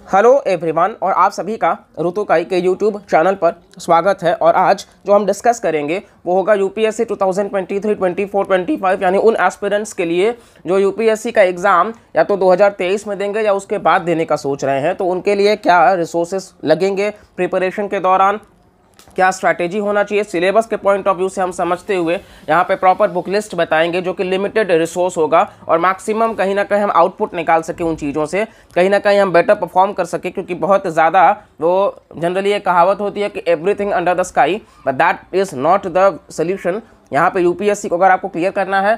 Hello everyone और आप सभी का ऋतुकाई के यूट्यूब चैनल पर स्वागत है। और आज जो हम डिस्कस करेंगे वो होगा यूपीएससी 2023, 24, 25 यानी उन एस्पिरेंट्स के लिए जो यूपीएससी का एग्ज़ाम या तो 2023 में देंगे या उसके बाद देने का सोच रहे हैं। तो उनके लिए क्या रिसोर्सेज लगेंगे प्रिपरेशन के दौरान, क्या स्ट्रैटेजी होना चाहिए, सिलेबस के पॉइंट ऑफ व्यू से हम समझते हुए यहाँ पे प्रॉपर बुक लिस्ट बताएंगे जो कि लिमिटेड रिसोर्स होगा और मैक्सिमम कहीं ना कहीं हम आउटपुट निकाल सके उन चीज़ों से, कहीं ना कहीं हम बेटर परफॉर्म कर सके। क्योंकि बहुत ज़्यादा वो जनरली एक कहावत होती है कि everything under the sky, but that is not the solution. यहाँ पे यूपीएससी को अगर आपको क्लियर करना है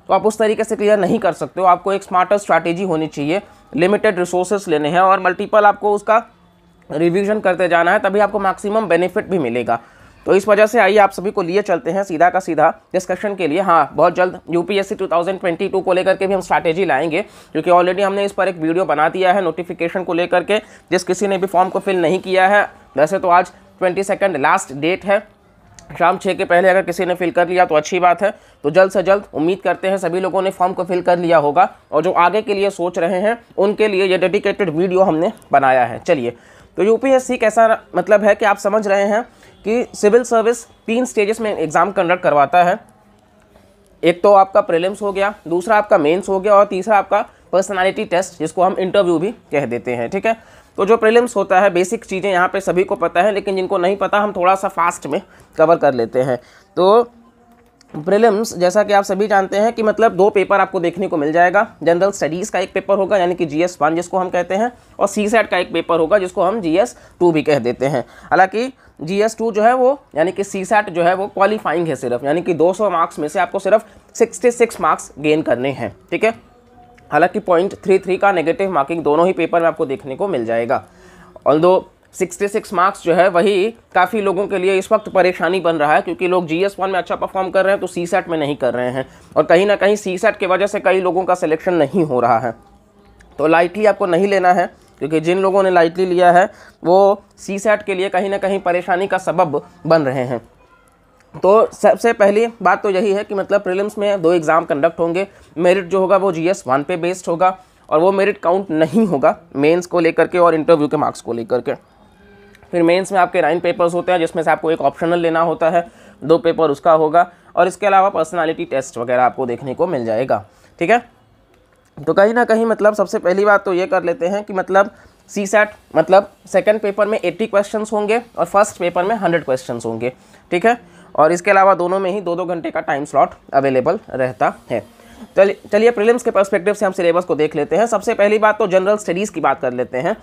तो आप उस तरीके से क्लियर नहीं कर सकते हो। आपको एक स्मार्टर स्ट्रैटेजी होनी चाहिए, लिमिटेड रिसोर्सेस लेने हैं और मल्टीपल आपको उसका रिवीजन करते जाना है, तभी आपको मैक्सिमम बेनिफिट भी मिलेगा। तो इस वजह से आइए आप सभी को लिए चलते हैं सीधा का सीधा डिस्कशन के लिए। हाँ, बहुत जल्द यूपीएससी 2022 को लेकर के भी हम स्ट्रैटेजी लाएंगे, क्योंकि ऑलरेडी हमने इस पर एक वीडियो बना दिया है नोटिफिकेशन को लेकर के। जिस किसी ने भी फॉर्म को फिल नहीं किया है, वैसे तो आज 22 लास्ट डेट है, शाम 6 के पहले अगर किसी ने फिल कर लिया तो अच्छी बात है। तो जल्द से जल्द उम्मीद करते हैं सभी लोगों ने फॉर्म को फिल कर लिया होगा, और जो आगे के लिए सोच रहे हैं उनके लिए ये डेडिकेटेड वीडियो हमने बनाया है। चलिए, तो यूपीएससी कैसा मतलब है कि आप समझ रहे हैं कि सिविल सर्विस 3 स्टेजेस में एग्ज़ाम कंडक्ट करवाता है। एक तो आपका प्रीलिम्स हो गया, दूसरा आपका मेंस हो गया और तीसरा आपका पर्सनालिटी टेस्ट, जिसको हम इंटरव्यू भी कह देते हैं। ठीक है, तो जो प्रीलिम्स होता है, बेसिक चीज़ें यहाँ पे सभी को पता है, लेकिन जिनको नहीं पता हम थोड़ा सा फास्ट में कवर कर लेते हैं। तो प्रीलिम्स जैसा कि आप सभी जानते हैं कि मतलब 2 पेपर आपको देखने को मिल जाएगा। जनरल स्टडीज़ का एक पेपर होगा यानी कि GS1 जिसको हम कहते हैं, और CSAT का एक पेपर होगा जिसको हम GS2 भी कह देते हैं। हालांकि GS2 जो है वो यानी कि CSAT जो है वो क्वालिफाइंग है सिर्फ, यानी कि 200 मार्क्स में से आपको सिर्फ 66 मार्क्स गेन करने हैं। ठीक है, हालांकि 0.33 का नेगेटिव मार्किंग दोनों ही पेपर में आपको देखने को मिल जाएगा। ऑल्दो 66 मार्क्स जो है वही काफ़ी लोगों के लिए इस वक्त परेशानी बन रहा है, क्योंकि लोग GS1 में अच्छा परफॉर्म कर रहे हैं तो CSAT में नहीं कर रहे हैं, और कहीं ना कहीं CSAT की वजह से कई लोगों का सिलेक्शन नहीं हो रहा है। तो लाइटली आपको नहीं लेना है, क्योंकि जिन लोगों ने लाइटली लिया है वो CSAT के लिए कहीं ना कहीं परेशानी का सबब बन रहे हैं। तो सबसे पहली बात तो यही है कि मतलब प्रीलिम्स में 2 एग्ज़ाम कंडक्ट होंगे। मेरिट जो होगा वो GS1 पे बेस्ड होगा, और वो मेरिट काउंट नहीं होगा मेंस को लेकर के और इंटरव्यू के मार्क्स को लेकर के। फिर मेंस में आपके 9 पेपर्स होते हैं, जिसमें से आपको एक ऑप्शनल लेना होता है, 2 पेपर उसका होगा, और इसके अलावा पर्सनालिटी टेस्ट वगैरह आपको देखने को मिल जाएगा। ठीक है, तो कहीं ना कहीं मतलब सबसे पहली बात तो ये कर लेते हैं कि मतलब CSAT मतलब सेकंड पेपर में 80 क्वेश्चंस होंगे और फर्स्ट पेपर में 100 क्वेश्चंस होंगे। ठीक है, और इसके अलावा दोनों में ही 2-2 घंटे का टाइम स्लॉट अवेलेबल रहता है। चलिए प्रीलिम्स के पर्सपेक्टिव से हम सिलेबस को देख लेते हैं। सबसे पहली बात तो जनरल स्टडीज़ की बात कर लेते हैं।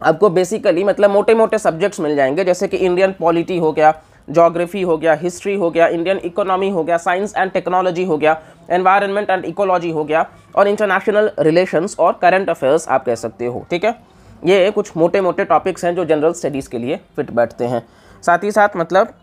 आपको बेसिकली मतलब मोटे मोटे सब्जेक्ट्स मिल जाएंगे, जैसे कि इंडियन पॉलिटी हो गया, ज्योग्राफी हो गया, हिस्ट्री हो गया, इंडियन इकोनॉमी हो गया, साइंस एंड टेक्नोलॉजी हो गया, एनवायरनमेंट एंड इकोलॉजी हो गया, और इंटरनेशनल रिलेशंस और करंट अफेयर्स आप कह सकते हो। ठीक है, ये कुछ मोटे मोटे टॉपिक्स हैं जो जनरल स्टडीज़ के लिए फिट बैठते हैं। साथ ही साथ मतलब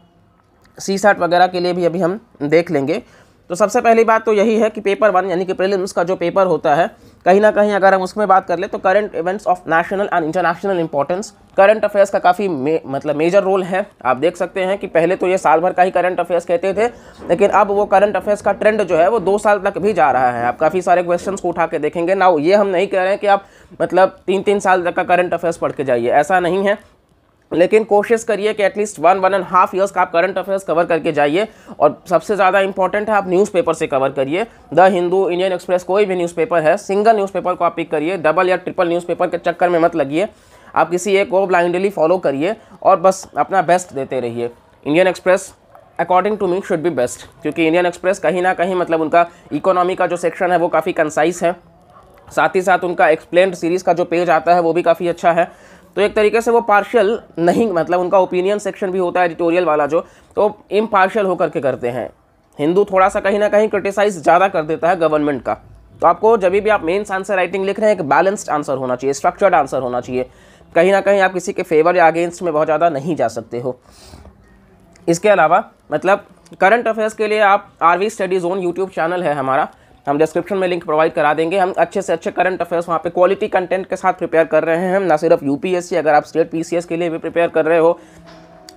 CSAT वगैरह के लिए भी अभी हम देख लेंगे। तो सबसे पहली बात तो यही है कि पेपर 1 यानी कि प्रीलिम्स का जो पेपर होता है, कहीं ना कहीं अगर हम उसमें बात कर ले तो current events of national and international importance, current affairs का काफ़ी मतलब मेजर रोल है। आप देख सकते हैं कि पहले तो ये साल भर का ही करंट अफेयर्स कहते थे, लेकिन अब वो करंट अफेयर्स का ट्रेंड जो है वो 2 साल तक भी जा रहा है। आप काफ़ी सारे क्वेश्चंस को उठा के देखेंगे ना। ये हम नहीं कह रहे हैं कि आप मतलब 3-3 साल तक का करंट अफेयर्स पढ़ के जाइए, ऐसा नहीं है, लेकिन कोशिश करिए कि एटलीस्ट 1-1.5 ईयर्स का आप करंट अफेयर्स कवर करके जाइए। और सबसे ज़्यादा इंपॉर्टेंट है आप न्यूज़पेपर से कवर करिए। द हिंदू, इंडियन एक्सप्रेस, कोई भी न्यूज़पेपर है, सिंगल न्यूज़पेपर को आप पिक करिए, डबल या ट्रिपल न्यूज़पेपर के चक्कर में मत लगिए। आप किसी एक को ब्लाइंडली फॉलो करिए और बस अपना बेस्ट देते रहिए। Indian Express according to me should be best, क्योंकि इंडियन एक्सप्रेस कहीं ना कहीं मतलब उनका इकोनॉमी का जो सेक्शन है वो काफ़ी कंसाइज है। साथ ही साथ उनका एक्सप्लेन्ड सीरीज़ का जो पेज आता है वो भी काफ़ी अच्छा है। तो एक तरीके से वो पार्शियल नहीं, मतलब उनका ओपिनियन सेक्शन भी होता है एडिटोरियल वाला जो, तो इम्पार्शियल होकर के करते हैं। हिंदू थोड़ा सा कहीं ना कहीं क्रिटिसाइज ज़्यादा कर देता है गवर्नमेंट का। तो आपको जब भी आप मेंस आंसर राइटिंग लिख रहे हैं, एक बैलेंस्ड आंसर होना चाहिए, स्ट्रक्चर्ड आंसर होना चाहिए। कहीं ना कहीं आप किसी के फेवर या अगेंस्ट में बहुत ज़्यादा नहीं जा सकते हो। इसके अलावा मतलब करंट अफेयर्स के लिए आप RV study zone YouTube channel है हमारा, हम डिस्क्रिप्शन में लिंक प्रोवाइड करा देंगे। हम अच्छे से अच्छे करंट अफेयर्स वहाँ पे क्वालिटी कंटेंट के साथ प्रिपेयर कर रहे हैं। हम ना सिर्फ यूपीएससी, अगर आप स्टेट PCS के लिए भी प्रिपेयर कर रहे हो,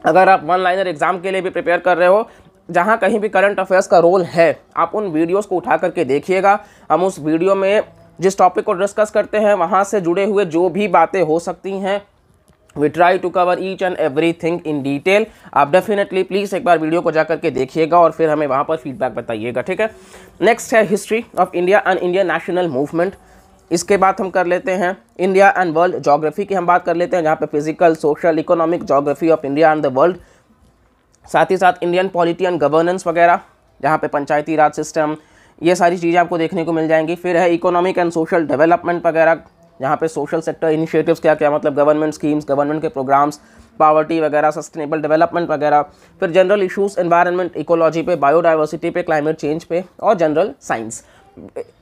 अगर आप 1 लाइनर एग्जाम के लिए भी प्रिपेयर कर रहे हो, जहाँ कहीं भी करंट अफेयर्स का रोल है, आप उन वीडियोस को उठा करके देखिएगा। हम उस वीडियो में जिस टॉपिक को डिस्कस करते हैं वहाँ से जुड़े हुए जो भी बातें हो सकती हैं, we try to cover each and everything in detail. आप डेफिनेटली प्लीज़ एक बार वीडियो को जाकर के देखिएगा और फिर हमें वहाँ पर फीडबैक बताइएगा, ठीक है। नेक्स्ट है history of India and Indian national movement. इसके बाद हम कर लेते हैं इंडिया एंड वर्ल्ड ज्योग्राफी की हम बात कर लेते हैं, जहाँ पे physical, social, economic geography of India and the world, साथ ही साथ इंडियन पॉलिटी एंड गवर्नेंस वगैरह, जहाँ पे पंचायती राज सिस्टम, ये सारी चीज़ें आपको देखने को मिल जाएंगी। फिर है इकोनॉमिक एंड सोशल डेवलपमेंट वगैरह, यहाँ पे सोशल सेक्टर इनिशिएटिव्स क्या क्या, मतलब गवर्नमेंट स्कीम्स, गवर्नमेंट के प्रोग्राम्स, पॉवर्टी वगैरह, सस्टेनेबल डेवलपमेंट वगैरह। फिर जनरल इशूज़, एनवायरनमेंट, इकोलॉजी पे, बायोडाइवर्सिटी पे, क्लाइमेट चेंज पे और जनरल साइंस।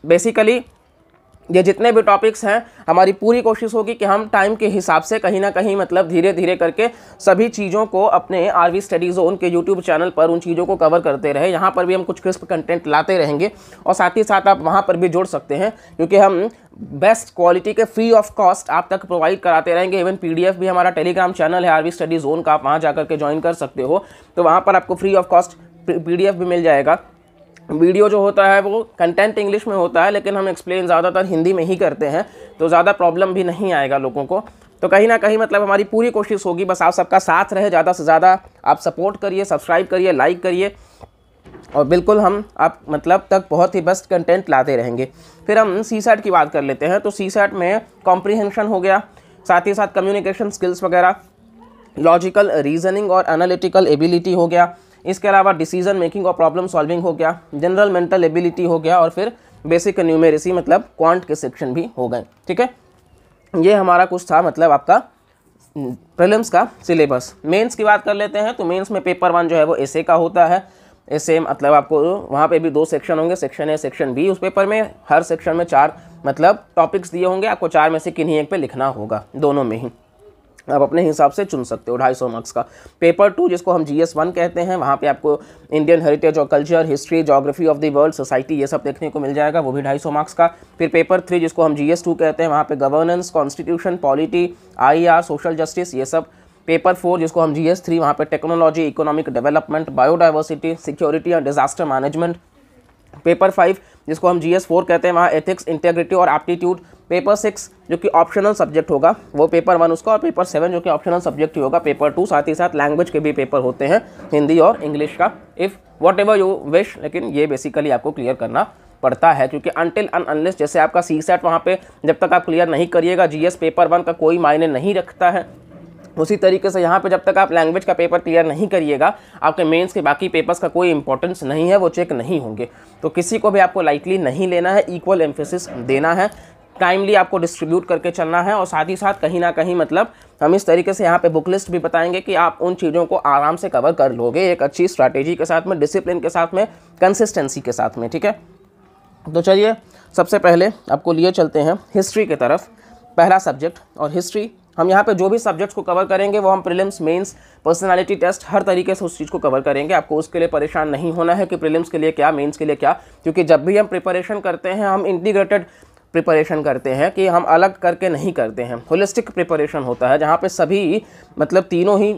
बेसिकली ये जितने भी टॉपिक्स हैं, हमारी पूरी कोशिश होगी कि हम टाइम के हिसाब से कहीं ना कहीं मतलब धीरे धीरे करके सभी चीज़ों को अपने आरवी स्टडी जोन के यूट्यूब चैनल पर उन चीज़ों को कवर करते रहे। यहाँ पर भी हम कुछ क्रिस्प कंटेंट लाते रहेंगे और साथ ही साथ आप वहाँ पर भी जुड़ सकते हैं, क्योंकि हम बेस्ट क्वालिटी के फ्री ऑफ कॉस्ट आप तक प्रोवाइड कराते रहेंगे। इवन पीडीएफ भी, हमारा टेलीग्राम चैनल है आरवी स्टडी जोन का, आप वहाँ जा करके ज्वाइन कर सकते हो, तो वहाँ पर आपको फ्री ऑफ कॉस्ट पीडीएफ भी मिल जाएगा। वीडियो जो होता है वो कंटेंट इंग्लिश में होता है, लेकिन हम एक्सप्लेन ज़्यादातर हिंदी में ही करते हैं, तो ज़्यादा प्रॉब्लम भी नहीं आएगा लोगों को। तो कहीं ना कहीं मतलब हमारी पूरी कोशिश होगी बस आप सबका साथ रहे, ज़्यादा से ज़्यादा आप सपोर्ट करिए, सब्सक्राइब करिए, लाइक करिए, और बिल्कुल हम आप मतलब तक बहुत ही बेस्ट कंटेंट लाते रहेंगे। फिर हम सीसैट की बात कर लेते हैं। तो सीसैट में कॉम्प्रीहेंशन हो गया, साथ ही साथ कम्युनिकेशन स्किल्स वगैरह, लॉजिकल रीजनिंग और एनालिटिकल एबिलिटी हो गया, इसके अलावा डिसीजन मेकिंग और प्रॉब्लम सॉल्विंग हो गया, जनरल मेंटल एबिलिटी हो गया, और फिर बेसिक न्यूमेरेसी मतलब क्वांट के सेक्शन भी हो गए, ठीक है। ये हमारा कुछ था मतलब आपका प्रीलिम्स का सिलेबस। मेंस की बात कर लेते हैं। तो मेंस में पेपर 1 जो है वो एसे का होता है। एसे मतलब आपको वहाँ पे भी 2 सेक्शन होंगे, सेक्शन ए, सेक्शन बी। उस पेपर में हर सेक्शन में 4 मतलब टॉपिक्स दिए होंगे, आपको 4 में से किन्हीं एक पे लिखना होगा, दोनों में ही आप अपने हिसाब से चुन सकते हो। 250 मार्क्स का। पेपर 2 जिसको हम GS 1 कहते हैं, वहाँ पे आपको इंडियन हेरिटेज और culture, history, geography of the world, society, ये सब देखने को मिल जाएगा, वो भी 250 मार्क्स का। फिर पेपर 3 जिसको हम GS 2 कहते हैं, वहाँ पे governance, constitution, polity, IR, social justice, ये सब। पेपर 4 जिसको हम GS 3, वहाँ पे technology, economic development, biodiversity, security and disaster management. Paper 5 जिसको हम GS 4 कहते हैं, वहाँ एथिक्स, इंटेग्रिटी और एप्टीट्यूड। पेपर 6 जो कि ऑप्शनल सब्जेक्ट होगा, वो पेपर 1 उसका, और पेपर 7 जो कि ऑप्शनल सब्जेक्ट ही होगा, पेपर 2। साथ ही साथ लैंग्वेज के भी पेपर होते हैं, हिंदी और इंग्लिश का, if what ever you wish, लेकिन ये बेसिकली आपको क्लियर करना पड़ता है, क्योंकि अनटिल अनलेस जैसे आपका सीसैट वहाँ पे जब तक आप क्लियर नहीं करिएगा, GS पेपर 1 का कोई मायने नहीं रखता है, उसी तरीके से यहाँ पे जब तक आप लैंग्वेज का पेपर क्लियर नहीं करिएगा, आपके मेंस के बाकी पेपर्स का कोई इंपॉर्टेंस नहीं है, वो चेक नहीं होंगे। तो किसी को भी आपको लाइटली नहीं लेना है, इक्वल एम्फेसिस देना है, टाइमली आपको डिस्ट्रीब्यूट करके चलना है, और साथ ही साथ कहीं ना कहीं मतलब हम इस तरीके से यहाँ पे बुक लिस्ट भी बताएंगे कि आप उन चीज़ों को आराम से कवर कर लोगे, एक अच्छी स्ट्रैटेजी के साथ में, डिसिप्लिन के साथ में, कंसिस्टेंसी के साथ में, ठीक है। तो चलिए सबसे पहले आपको लिए चलते हैं हिस्ट्री की तरफ, पहला सब्जेक्ट। और हिस्ट्री हम यहाँ पे जो भी सब्जेक्ट्स को कवर करेंगे वो हम प्रीलिम्स, मेंस, पर्सनालिटी टेस्ट, हर तरीके से उस चीज़ को कवर करेंगे। आपको उसके लिए परेशान नहीं होना है कि प्रीलिम्स के लिए क्या, मेंस के लिए क्या, क्योंकि जब भी हम प्रिपरेशन करते हैं हम इंटीग्रेटेड प्रिपरेशन करते हैं, कि हम अलग करके नहीं करते हैं। होलिस्टिक प्रिपरेशन होता है, जहाँ पे सभी मतलब तीनों ही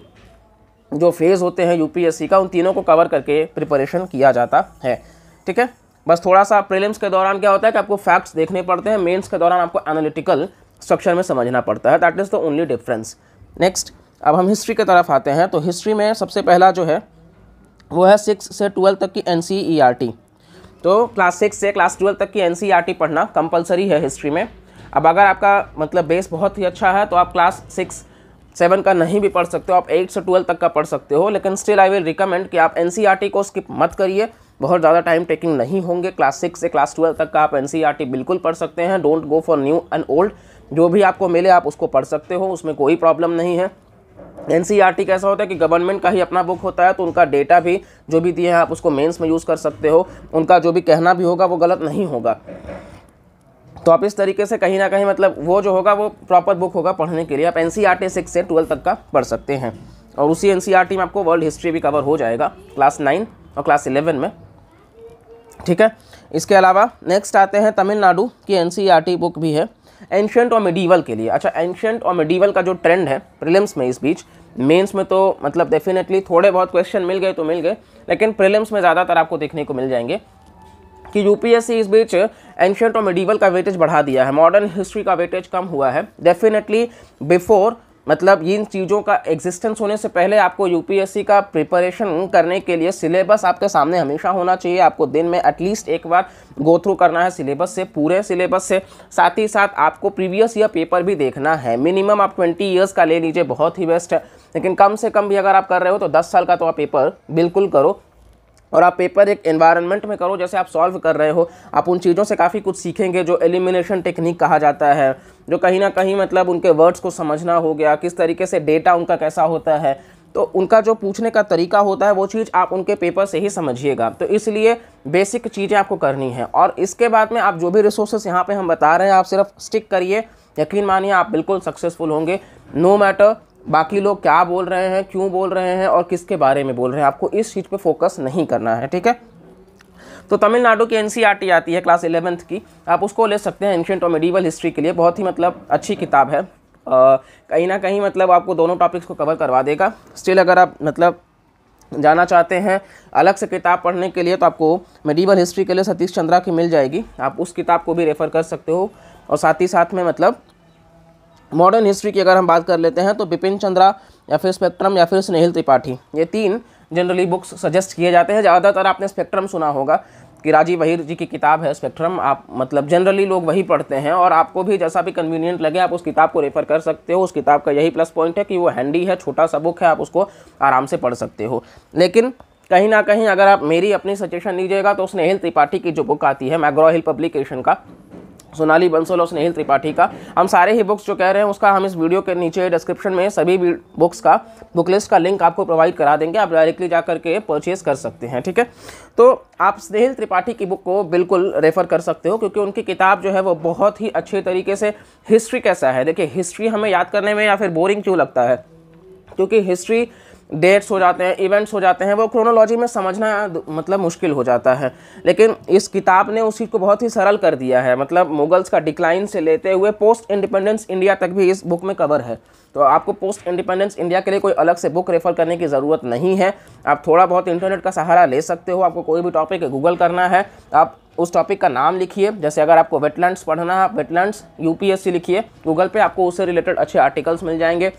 जो फेज़ होते हैं यूपीएससी का, उन तीनों को कवर करके प्रिपरेशन किया जाता है, ठीक है। बस थोड़ा सा प्रीलिम्स के दौरान क्या होता है कि आपको फैक्ट्स देखने पड़ते हैं, मेंस के दौरान आपको एनालिटिकल स्ट्रक्चर में समझना पड़ता है, that is the only difference. Next अब हम हिस्ट्री की तरफ आते हैं। तो हिस्ट्री में सबसे पहला जो है वो है 6 से 12 तक की NCERT। तो क्लास 6 से क्लास 12 तक की NCERT पढ़ना कंपलसरी है हिस्ट्री में। अब अगर आपका मतलब बेस बहुत ही अच्छा है तो आप क्लास 6, 7 का नहीं भी पढ़ सकते हो, आप 8 से 12 तक का पढ़ सकते हो, लेकिन स्टिल आई विल रिकमेंड कि आप NCERT को स्किप मत करिए, बहुत ज़्यादा टाइम टेकिंग नहीं होंगे। क्लास 6 से क्लास 12 तक का आप NCERT बिल्कुल पढ़ सकते हैं। Don't go for new and old, जो भी आपको मिले आप उसको पढ़ सकते हो, उसमें कोई प्रॉब्लम नहीं है। NCERT कैसा होता है कि गवर्नमेंट का ही अपना बुक होता है, तो उनका डेटा भी जो भी दिए हैं आप उसको मेंस में यूज़ कर सकते हो, उनका जो भी कहना भी होगा वो गलत नहीं होगा। तो आप इस तरीके से कहीं ना कहीं मतलब वो जो होगा वो प्रॉपर बुक होगा पढ़ने के लिए। आप NCERT 6 से 12 तक का पढ़ सकते हैं, और उसी NCERT में आपको वर्ल्ड हिस्ट्री भी कवर हो जाएगा क्लास 9 और क्लास 11 में, ठीक है। इसके अलावा नेक्स्ट आते हैं तमिलनाडु की NCERT बुक भी है एंशिएंट और मिडीवल के लिए। अच्छा, एंशिएंट और मिडीवल का जो ट्रेंड है प्रीलिम्स में, इस बीच मेंस में तो मतलब डेफिनेटली थोड़े बहुत क्वेश्चन मिल गए तो मिल गए, लेकिन प्रीलिम्स में ज़्यादातर आपको देखने को मिल जाएंगे कि यूपीएससी इस बीच एंशियंट और मिडीवल का वेटेज बढ़ा दिया है, मॉडर्न हिस्ट्री का वेटेज कम हुआ है। डेफिनेटली बिफोर मतलब इन चीज़ों का एग्जिस्टेंस होने से पहले आपको यूपीएससी का प्रिपरेशन करने के लिए सिलेबस आपके सामने हमेशा होना चाहिए। आपको दिन में एटलीस्ट एक बार गो थ्रू करना है सिलेबस से, पूरे सिलेबस से। साथ ही साथ आपको प्रीवियस ईयर पेपर भी देखना है। मिनिमम आप 20 ईयर्स का ले लीजिए, बहुत ही बेस्ट है। लेकिन कम से कम भी अगर आप कर रहे हो तो 10 साल का तो आप पेपर बिल्कुल करो। और आप पेपर एक एनवायरनमेंट में करो जैसे आप सॉल्व कर रहे हो। आप उन चीज़ों से काफ़ी कुछ सीखेंगे जो एलिमिनेशन टेक्निक कहा जाता है, जो कहीं ना कहीं मतलब उनके वर्ड्स को समझना हो गया, किस तरीके से डेटा उनका कैसा होता है, तो उनका जो पूछने का तरीका होता है वो चीज़ आप उनके पेपर से ही समझिएगा। तो इसलिए बेसिक चीज़ें आपको करनी है। और इसके बाद में आप जो भी रिसोर्सेस यहाँ पे हम बता रहे हैं आप सिर्फ स्टिक करिए, यकीन मानिए आप बिल्कुल सक्सेसफुल होंगे। नो मैटर बाकी लोग क्या बोल रहे हैं, क्यों बोल रहे हैं और किसके बारे में बोल रहे हैं, आपको इस चीज़ पे फोकस नहीं करना है, ठीक है। तो तमिलनाडु की एनसीईआरटी आती है क्लास 11th की, आप उसको ले सकते हैं एंशिएंट और मिडीवल हिस्ट्री के लिए। बहुत ही मतलब अच्छी किताब है, कहीं ना कहीं मतलब आपको दोनों टॉपिक्स को कवर करवा देगा। स्टिल अगर आप मतलब जाना चाहते हैं अलग से किताब पढ़ने के लिए तो आपको मिडीवल हिस्ट्री के लिए सतीश चंद्रा की मिल जाएगी, आप उस किताब को भी रेफ़र कर सकते हो। और साथ ही साथ में मतलब मॉडर्न हिस्ट्री की अगर हम बात कर लेते हैं तो बिपिन चंद्रा या फिर स्पेक्ट्रम या फिर स्नेहिल त्रिपाठी, ये 3 जनरली बुक्स सजेस्ट किए जाते हैं। ज़्यादातर आपने स्पेक्ट्रम सुना होगा कि राजीव वहीर जी की किताब है स्पेक्ट्रम, आप मतलब जनरली लोग वही पढ़ते हैं। और आपको भी जैसा भी कन्वीनियंट लगे आप उस किताब को रेफ़र कर सकते हो। उस किताब का यही प्लस पॉइंट है कि वो हैंडी है, छोटा सा बुक है, आप उसको आराम से पढ़ सकते हो। लेकिन कहीं ना कहीं अगर आप मेरी अपनी सजेशन लीजिएगा तो स्नेहिल त्रिपाठी की जो बुक आती है मैग्रॉ हिल पब्लिकेशन का, सोनाली बंसल और स्नेहिल त्रिपाठी का, हम सारे ही बुक्स जो कह रहे हैं उसका हम इस वीडियो के नीचे डिस्क्रिप्शन में सभी बुक्स का बुक लिस्ट का लिंक आपको प्रोवाइड करा देंगे, आप डायरेक्टली जा करके परचेज कर सकते हैं, ठीक है। तो आप स्नेहिल त्रिपाठी की बुक को बिल्कुल रेफ़र कर सकते हो क्योंकि उनकी किताब जो है वो बहुत ही अच्छे तरीके से हिस्ट्री कैसा है, देखिए हिस्ट्री हमें याद करने में या फिर बोरिंग क्यों लगता है, क्योंकि हिस्ट्री डेट्स हो जाते हैं, इवेंट्स हो जाते हैं, वो क्रोनोलॉजी में समझना मतलब मुश्किल हो जाता है। लेकिन इस किताब ने उस चीज़ को बहुत ही सरल कर दिया है, मतलब मुगल्स का डिक्लाइन से लेते हुए पोस्ट इंडिपेंडेंस इंडिया तक भी इस बुक में कवर है। तो आपको पोस्ट इंडिपेंडेंस इंडिया के लिए कोई अलग से बुक रेफ़र करने की ज़रूरत नहीं है। आप थोड़ा बहुत इंटरनेट का सहारा ले सकते हो। आपको कोई भी टॉपिक गूगल करना है, आप उस टॉपिक का नाम लिखिए। जैसे अगर आपको वेटलैंड्स पढ़ना है, आप वेटलैंड्स यूपीएससी लिखिए गूगल पे, आपको उससे रिलेटेड अच्छे आर्टिकल्स मिल जाएंगे,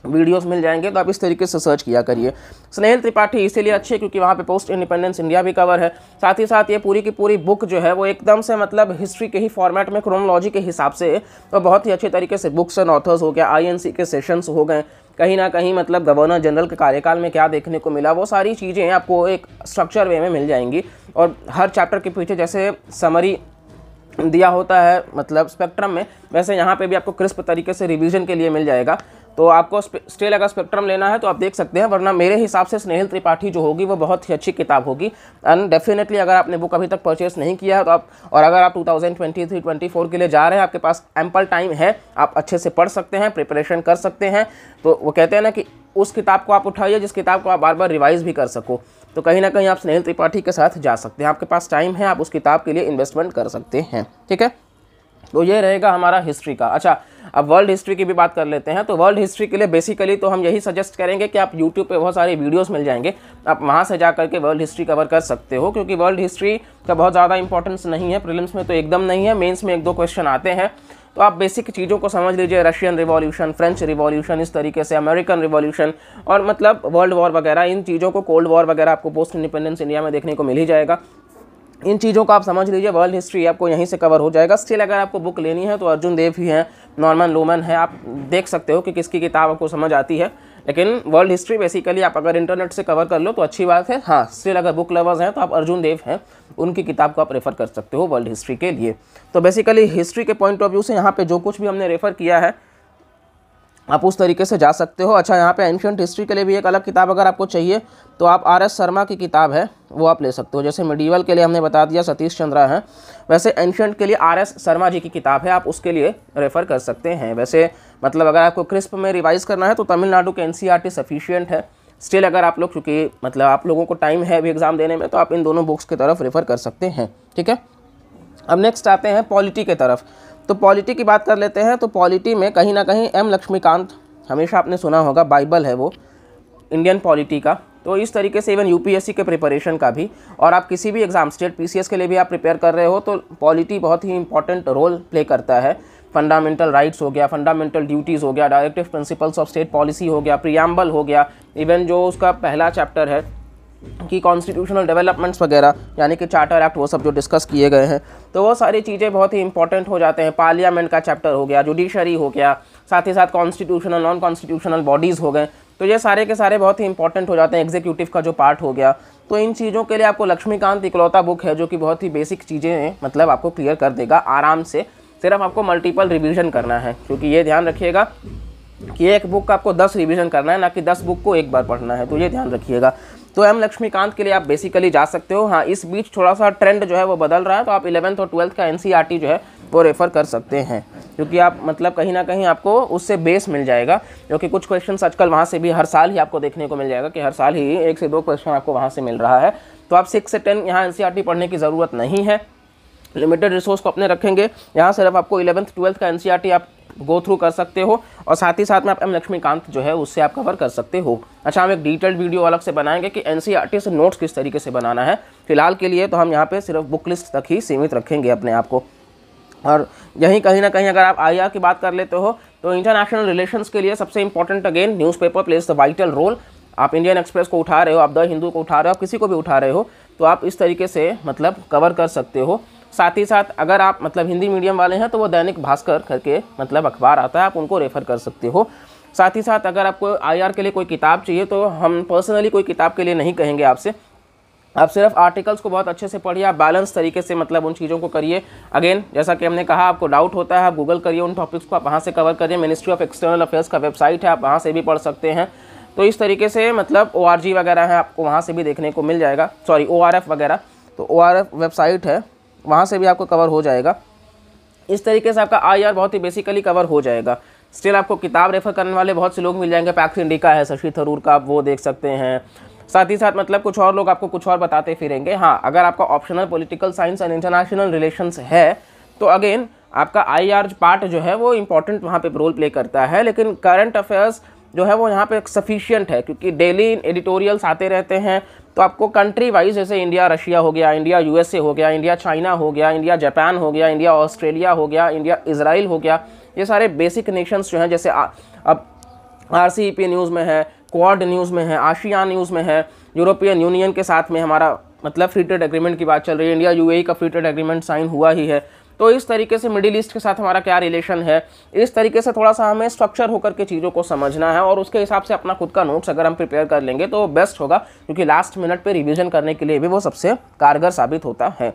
वीडियोस मिल जाएंगे। तो आप इस तरीके से सर्च किया करिए। स्नेहिल त्रिपाठी इसीलिए अच्छी है क्योंकि वहाँ पे पोस्ट इंडिपेंडेंस इंडिया भी कवर है। साथ ही साथ ये पूरी की पूरी बुक जो है वो एकदम से मतलब हिस्ट्री के ही फॉर्मेट में क्रोनोलॉजी के हिसाब से तो बहुत ही अच्छे तरीके से बुक्स एंड ऑथर्स हो गया, आईएनसी के सेशंस हो गए, कहीं ना कहीं मतलब गवर्नर जनरल के कार्यकाल में क्या देखने को मिला, वो सारी चीज़ें आपको एक स्ट्रक्चर वे में मिल जाएंगी। और हर चैप्टर के पीछे जैसे समरी दिया होता है मतलब स्पेक्ट्रम में, वैसे यहाँ पे भी आपको क्रिस्प तरीके से रिवीजन के लिए मिल जाएगा। तो आपको स्टिल अगर स्पेक्ट्रम लेना है तो आप देख सकते हैं, वरना मेरे हिसाब से स्नेहिल त्रिपाठी जो होगी वो बहुत ही अच्छी किताब होगी। एंड डेफिनेटली अगर आपने बुक अभी तक परचेस नहीं किया है तो आप, और अगर आप 2023-24 के लिए जा रहे हैं, आपके पास एम्पल टाइम है, आप अच्छे से पढ़ सकते हैं, प्रिपरेशन कर सकते हैं। तो वो कहते हैं ना कि उस किताब को आप उठाइए जिस किताब को आप बार बार रिवाइज भी कर सको। तो कहीं ना कहीं आप स्नेहिल त्रिपाठी के साथ जा सकते हैं, आपके पास टाइम है, आप उस किताब के लिए इन्वेस्टमेंट कर सकते हैं, ठीक है। तो ये रहेगा हमारा हिस्ट्री का। अच्छा, अब वर्ल्ड हिस्ट्री की भी बात कर लेते हैं। तो वर्ल्ड हिस्ट्री के लिए बेसिकली तो हम यही सजेस्ट करेंगे कि आप यूट्यूब पे बहुत सारे वीडियोस मिल जाएंगे, आप वहाँ से जा करके वर्ल्ड हिस्ट्री कवर कर सकते हो, क्योंकि वर्ल्ड हिस्ट्री का बहुत ज़्यादा इंपॉर्टेंस नहीं है, प्रीलिम्स में तो एकदम नहीं है, मेंस में 1-2 क्वेश्चन आते हैं। तो आप बेसिक चीज़ों को समझ लीजिए, रशियन रिवॉल्यूशन, फ्रेंच रिवॉल्यूशन, इस तरीके से अमेरिकन रिवॉल्यूशन और मतलब वर्ल्ड वॉर वगैरह, इन चीज़ों को, कोल्ड वॉर वगैरह आपको पोस्ट इंडिपेंडेंस इंडिया में देखने को मिल ही जाएगा। इन चीज़ों को आप समझ लीजिए, वर्ल्ड हिस्ट्री आपको यहीं से कवर हो जाएगा। स्टिल अगर आपको बुक लेनी है तो अर्जुन देव ही हैं, नॉर्मन लोमन है, आप देख सकते हो कि किसकी किताब आपको समझ आती है। लेकिन वर्ल्ड हिस्ट्री बेसिकली आप अगर इंटरनेट से कवर कर लो तो अच्छी बात है। हाँ, स्टिल अगर बुक लवर्स हैं तो आप अर्जुन देव हैं, उनकी किताब को आप रेफ़र कर सकते हो वर्ल्ड हिस्ट्री के लिए। तो बेसिकली हिस्ट्री के पॉइंट ऑफ व्यू से यहाँ पे जो कुछ भी हमने रेफ़र किया है आप उस तरीके से जा सकते हो। अच्छा, यहाँ पे एंशिएंट हिस्ट्री के लिए भी एक अलग किताब अगर आपको चाहिए तो आप आर.एस. शर्मा की किताब है वो आप ले सकते हो। जैसे मिडीवल के लिए हमने बता दिया सतीश चंद्रा है, वैसे एंशिएंट के लिए आर.एस. शर्मा जी की किताब है, आप उसके लिए रेफ़र कर सकते हैं। वैसे मतलब अगर आपको क्रिस्प में रिवाइज़ करना है तो तमिलनाडु के एनसीईआरटी सफिशिएंट है। स्टिल अगर आप लोग, क्योंकि मतलब आप लोगों को टाइम है अभी एग्ज़ाम देने में, तो आप इन दोनों बुक्स की तरफ रेफ़र कर सकते हैं, ठीक है। अब नेक्स्ट आते हैं पॉलिटी के तरफ। तो पॉलिटी की बात कर लेते हैं। तो पॉलिटी में कहीं ना कहीं एम लक्ष्मीकांत, हमेशा आपने सुना होगा, बाइबल है वो इंडियन पॉलिटी का, तो इस तरीके से इवन यूपीएससी के प्रिपरेशन का भी, और आप किसी भी एग्जाम स्टेट पीसीएस के लिए भी आप प्रिपेयर कर रहे हो तो पॉलिटी बहुत ही इंपॉर्टेंट रोल प्ले करता है। फंडामेंटल राइट्स हो गया, फंडामेंटल ड्यूटीज़ हो गया, directive principles of state policy हो गया, प्रियम्बल हो गया, इवन जो उसका पहला चैप्टर है कि कॉन्स्टिट्यूशनल डेवलपमेंट्स वगैरह यानी कि चार्टर एक्ट, वो सब जो डिस्कस किए गए हैं, तो वो सारी चीज़ें बहुत ही इंपॉर्टेंट हो जाते हैं। पार्लियामेंट का चैप्टर हो गया, जुडिशरी हो गया, साथ ही साथ कॉन्स्टिट्यूशनल नॉन कॉन्स्टिट्यूशनल बॉडीज़ हो गए, तो ये सारे के सारे बहुत ही इंपॉर्टेंट हो जाते हैं। एग्जीक्यूटिव का जो पार्ट हो गया, तो इन चीज़ों के लिए आपको लक्ष्मीकांत इकलौता बुक है जो कि बहुत ही बेसिक चीज़ें मतलब आपको क्लियर कर देगा आराम से। सिर्फ आपको मल्टीपल रिवीजन करना है, क्योंकि ये ध्यान रखिएगा कि एक बुक का आपको 10 रिवीजन करना है, ना कि 10 बुक को एक बार पढ़ना है, तो ये ध्यान रखिएगा। तो एम लक्ष्मीकांत के लिए आप बेसिकली जा सकते हो। हाँ, इस बीच थोड़ा सा ट्रेंड जो है वो बदल रहा है, तो आप 11th और 12th का एनसीईआरटी जो है वो रेफ़र कर सकते हैं, क्योंकि आप मतलब कहीं ना कहीं आपको उससे बेस मिल जाएगा, क्योंकि कुछ क्वेश्चन आजकल वहाँ से भी हर साल ही आपको देखने को मिल जाएगा कि हर साल ही 1 से 2 क्वेश्चन आपको वहाँ से मिल रहा है। तो आप 6 से 10 यहाँ एनसीईआरटी पढ़ने की ज़रूरत नहीं है, लिमिटेड रिसोर्स को अपने रखेंगे। यहाँ सिर्फ आपको 11th 12th का एनसीईआरटी आप गो थ्रू कर सकते हो, और साथ ही साथ में आप एम लक्ष्मीकांत जो है उससे आप कवर कर सकते हो। अच्छा, हम एक डिटेल्ड वीडियो अलग से बनाएंगे कि एनसीईआरटी से नोट्स किस तरीके से बनाना है। फिलहाल के लिए तो हम यहाँ पे सिर्फ बुक लिस्ट तक ही सीमित रखेंगे अपने आप को। और यहीं कहीं ना कहीं अगर आप आईआर की बात कर लेते हो तो इंटरनेशनल रिलेशंस के लिए सबसे important again newspaper plays the vital role. आप इंडियन एक्सप्रेस को उठा रहे हो, आप द हिंदू को उठा रहे हो, आप किसी को भी उठा रहे हो, तो आप इस तरीके से मतलब कवर कर सकते हो। साथ ही साथ अगर आप मतलब हिंदी मीडियम वाले हैं तो वो दैनिक भास्कर करके मतलब अखबार आता है, आप उनको रेफ़र कर सकते हो। साथ ही साथ अगर आपको आईआर के लिए कोई किताब चाहिए तो हम पर्सनली कोई किताब के लिए नहीं कहेंगे आपसे, आप सिर्फ आर्टिकल्स को बहुत अच्छे से पढ़िए, आप बैलेंस तरीके से मतलब उन चीज़ों को करिए। अगेन जैसा कि हमने कहा, आपको डाउट होता है आप गूगल करिए उन टॉपिक्स को, आप वहाँ से कवर करिए। मिनिस्ट्री ऑफ एक्सटर्नल अफेयर्स का वेबसाइट है, आप वहाँ से भी पढ़ सकते हैं। तो इस तरीके से मतलब ORG वगैरह है, आपको वहाँ से भी देखने को मिल जाएगा, सॉरी ORF वगैरह, तो ORF वेबसाइट है, वहाँ से भी आपको कवर हो जाएगा। इस तरीके से आपका आईआर बहुत ही बेसिकली कवर हो जाएगा। स्टिल आपको किताब रेफ़र करने वाले बहुत से लोग मिल जाएंगे, पैक्स इंडिका है, शशि थरूर का, आप वो देख सकते हैं। साथ ही साथ मतलब कुछ और लोग आपको कुछ और बताते फिरेंगे। हाँ, अगर आपका optional political science and international relations है तो अगेन आपका आईआर पार्ट जो है वो इंपॉर्टेंट वहाँ पे रोल प्ले करता है, लेकिन करंट अफेयर्स जो है वो यहाँ पे सफिशिएंट है, क्योंकि डेली एडिटोरियल्स आते रहते हैं। तो आपको कंट्री वाइज जैसे इंडिया रशिया हो गया, इंडिया यूएसए हो गया, इंडिया चाइना हो गया, इंडिया जापान हो गया, इंडिया ऑस्ट्रेलिया हो गया, इंडिया इजराइल हो गया, ये सारे बेसिक नेशंस जो हैं, जैसे अब RCEP न्यूज़ में है, क्वाड न्यूज़ में है, आशियान न्यूज़ में है, यूरोपियन यूनियन के साथ में हमारा मतलब फ्री ट्रेड एग्रीमेंट की बात चल रही है, इंडिया UAE का फ्री ट्रेड एग्रीमेंट साइन हुआ ही है। तो इस तरीके से मिडिल ईस्ट के साथ हमारा क्या रिलेशन है, इस तरीके से थोड़ा सा हमें स्ट्रक्चर होकर के चीज़ों को समझना है, और उसके हिसाब से अपना खुद का नोट्स अगर हम प्रिपेयर कर लेंगे तो बेस्ट होगा, क्योंकि लास्ट मिनट पे रिवीजन करने के लिए भी वो सबसे कारगर साबित होता है।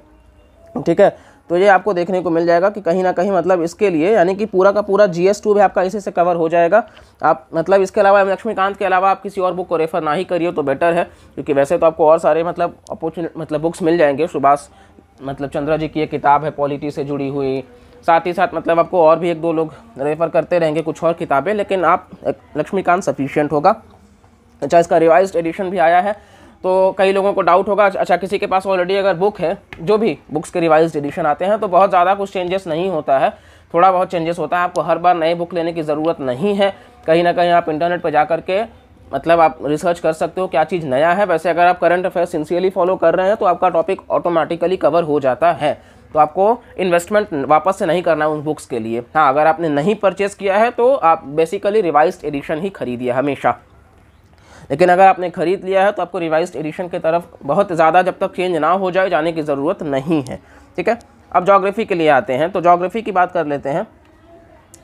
ठीक है, तो ये आपको देखने को मिल जाएगा कि कहीं ना कहीं मतलब इसके लिए यानी कि पूरा का पूरा GS2 भी आपका इसी से कवर हो जाएगा। आप मतलब इसके अलावा लक्ष्मीकांत के अलावा आप किसी और बुक को रेफ़र ना ही करिए तो बेटर है, क्योंकि वैसे तो आपको और सारे मतलब अपॉर्चुनिटी मतलब बुक्स मिल जाएंगे। सुभाष मतलब चंद्रा जी की एक किताब है पॉलिटी से जुड़ी हुई, साथ ही साथ मतलब आपको और भी 1-2 लोग रेफ़र करते रहेंगे कुछ और किताबें, लेकिन आप लक्ष्मीकांत सफिशिएंट होगा। अच्छा, इसका रिवाइज्ड एडिशन भी आया है, तो कई लोगों को डाउट होगा, अच्छा किसी के पास ऑलरेडी अगर बुक है, जो भी बुक्स के रिवाइज्ड एडिशन आते हैं तो बहुत ज़्यादा कुछ चेंजेस नहीं होता है, थोड़ा बहुत चेंजेस होता है। आपको हर बार नई बुक लेने की ज़रूरत नहीं है, कहीं ना कहीं आप इंटरनेट पर जा करके मतलब आप रिसर्च कर सकते हो क्या चीज़ नया है। वैसे अगर आप करंट अफेयर्स सिंसियरली फॉलो कर रहे हैं तो आपका टॉपिक ऑटोमेटिकली कवर हो जाता है, तो आपको इन्वेस्टमेंट वापस से नहीं करना है उन बुक्स के लिए। हाँ, अगर आपने नहीं परचेज़ किया है तो आप बेसिकली रिवाइज्ड एडिशन ही खरीदिए हमेशा, लेकिन अगर आपने खरीद लिया है तो आपको रिवाइज्ड एडिशन की तरफ बहुत ज़्यादा जब तक चेंज ना हो जाए जाने की ज़रूरत नहीं है। ठीक है, अब ज्योग्राफी के लिए आते हैं, तो ज्योग्राफी की बात कर लेते हैं।